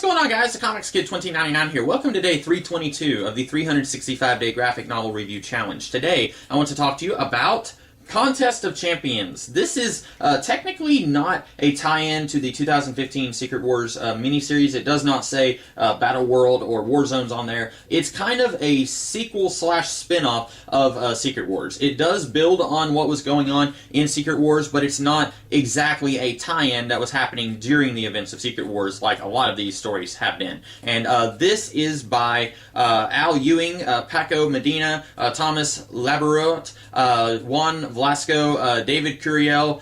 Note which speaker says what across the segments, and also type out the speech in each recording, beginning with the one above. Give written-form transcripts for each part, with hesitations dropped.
Speaker 1: What's going on, guys? The Comics Kid 2099 here. Welcome to day 322 of the 365-day graphic novel review challenge. Today, I want to talk to you about Contest of Champions. This is technically not a tie-in to the 2015 Secret Wars miniseries. It does not say Battle World or War Zones on there. It's kind of a sequel slash spin-off of Secret Wars. It does build on what was going on in Secret Wars, but it's not exactly a tie-in that was happening during the events of Secret Wars like a lot of these stories have been. And this is by Al Ewing, Paco Medina, Thomas Labourot, Juan Velasco, David Curiel,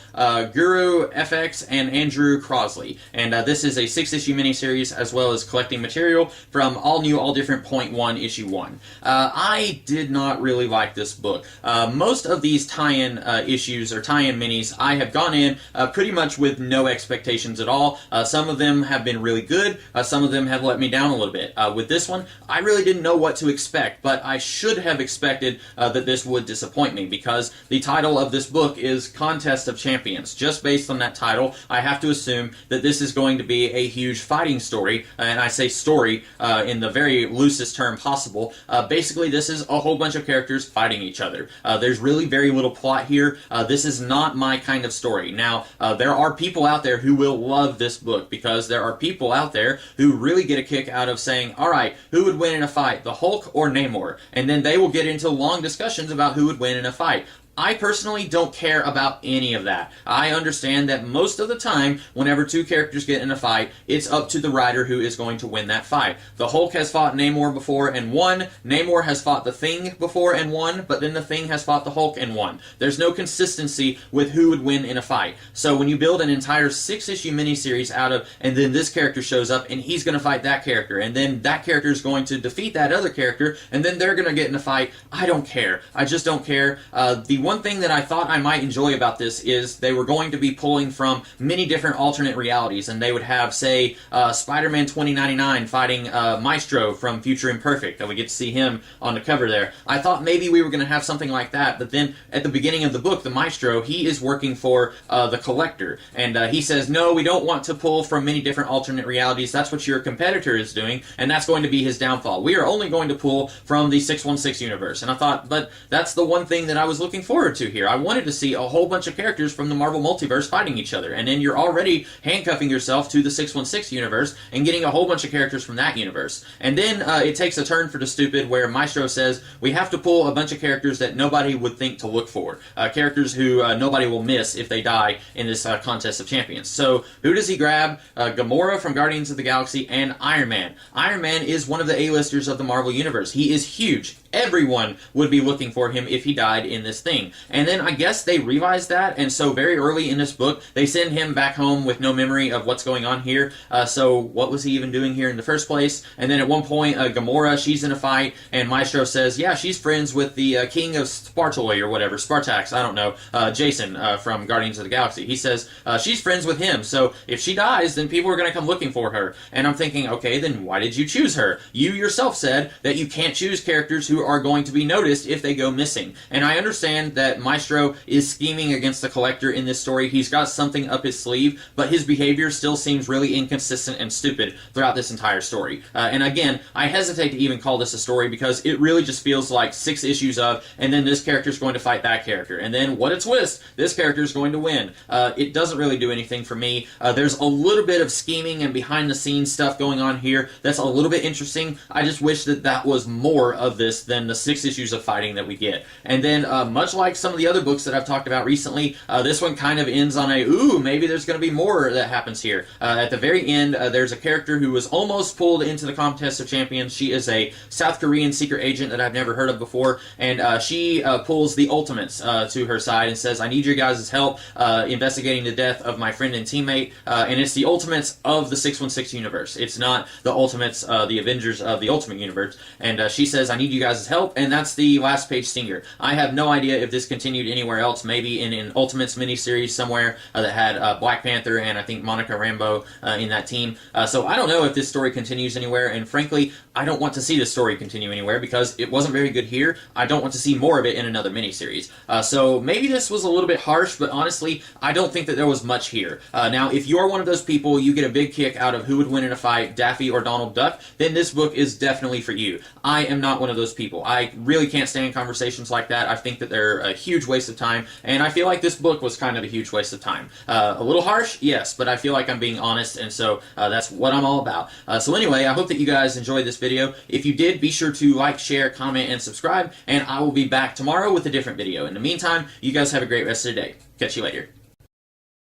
Speaker 1: Guru FX, and Andrew Crosley. And this is a 6-issue miniseries as well as collecting material from All New, All Different Point 1, Issue 1. I did not really like this book. Most of these tie-in issues or tie-in minis, I have gone in pretty much with no expectations at all. Some of them have been really good. Some of them have let me down a little bit. With this one, I really didn't know what to expect, but I should have expected that this would disappoint me because the title of this book is Contest of Champions. Just based on that title, I have to assume that this is going to be a huge fighting story, and I say story in the very loosest term possible. Basically, this is a whole bunch of characters fighting each other. There's really very little plot here. This is not my kind of story. Now, there are people out there who will love this book because there are people out there who really get a kick out of saying, alright, who would win in a fight, the Hulk or Namor? And then they will get into long discussions about who would win in a fight. I personally don't care about any of that. I understand that most of the time, whenever two characters get in a fight, it's up to the writer who is going to win that fight. The Hulk has fought Namor before and won. Namor has fought the Thing before and won, but then the Thing has fought the Hulk and won. There's no consistency with who would win in a fight. So when you build an entire 6-issue miniseries out of, and then this character shows up and he's going to fight that character, and then that character is going to defeat that other character, and then they're going to get in a fight, I don't care. I just don't care. The one thing that I thought I might enjoy about this is they were going to be pulling from many different alternate realities, and they would have, say, Spider-Man 2099 fighting Maestro from Future Imperfect, and we get to see him on the cover there. I thought maybe we were going to have something like that, but then at the beginning of the book, the Maestro, he is working for the Collector, and he says, no, we don't want to pull from many different alternate realities. That's what your competitor is doing, and that's going to be his downfall. We are only going to pull from the 616 universe. And I thought, but that's the one thing that I was looking forward to here. I wanted to see a whole bunch of characters from the Marvel Multiverse fighting each other, and then you're already handcuffing yourself to the 616 universe and getting a whole bunch of characters from that universe. And then it takes a turn for the stupid where Maestro says, we have to pull a bunch of characters that nobody would think to look for. Characters who nobody will miss if they die in this Contest of Champions. So, who does he grab? Gamora from Guardians of the Galaxy and Iron Man. Iron Man is one of the A-listers of the Marvel Universe. He is huge. Everyone would be looking for him if he died in this thing. And then I guess they realized that, and so very early in this book, they send him back home with no memory of what's going on here. So what was he even doing here in the first place? And then at one point, Gamora, she's in a fight, and Maestro says, yeah, she's friends with the King of Spartoi or whatever, Spartax, I don't know, Jason from Guardians of the Galaxy. He says, she's friends with him, so if she dies, then people are going to come looking for her. And I'm thinking, okay, then why did you choose her? You yourself said that you can't choose characters who are going to be noticed if they go missing. And I understand that Maestro is scheming against the Collector in this story. He's got something up his sleeve, but his behavior still seems really inconsistent and stupid throughout this entire story. And again, I hesitate to even call this a story because it really just feels like 6 issues of, and then this character's going to fight that character, and then what a twist, this character's going to win. It doesn't really do anything for me. There's a little bit of scheming and behind the scenes stuff going on here that's a little bit interesting. I just wish that that was more of this than the 6 issues of fighting that we get. And then, much like some of the other books that I've talked about recently, this one kind of ends on a, ooh, maybe there's going to be more that happens here. At the very end, there's a character who was almost pulled into the Contest of Champions. She is a South Korean secret agent that I've never heard of before, and she pulls the Ultimates to her side and says, I need your guys' help investigating the death of my friend and teammate, and it's the Ultimates of the 616 universe. It's not the Ultimates, the Avengers of the Ultimate Universe, and she says, I need you guys' help, and that's the last page stinger. I have no idea if if this continued anywhere else, maybe in an Ultimates miniseries somewhere that had Black Panther and I think Monica Rambeau in that team. So I don't know if this story continues anywhere, and frankly, I don't want to see this story continue anywhere because it wasn't very good here. I don't want to see more of it in another miniseries. So maybe this was a little bit harsh, but honestly, I don't think that there was much here. Now, if you're one of those people, you get a big kick out of who would win in a fight, Daffy or Donald Duck, then this book is definitely for you. I am not one of those people. I really can't stand conversations like that. I think that they're a huge waste of time, and I feel like this book was kind of a huge waste of time. A little harsh, yes, but I feel like I'm being honest, and so that's what I'm all about. So anyway, I hope that you guys enjoyed this video. If you did, be sure to like, share, comment, and subscribe, and I will be back tomorrow with a different video. In the meantime, you guys have a great rest of the day. Catch you later.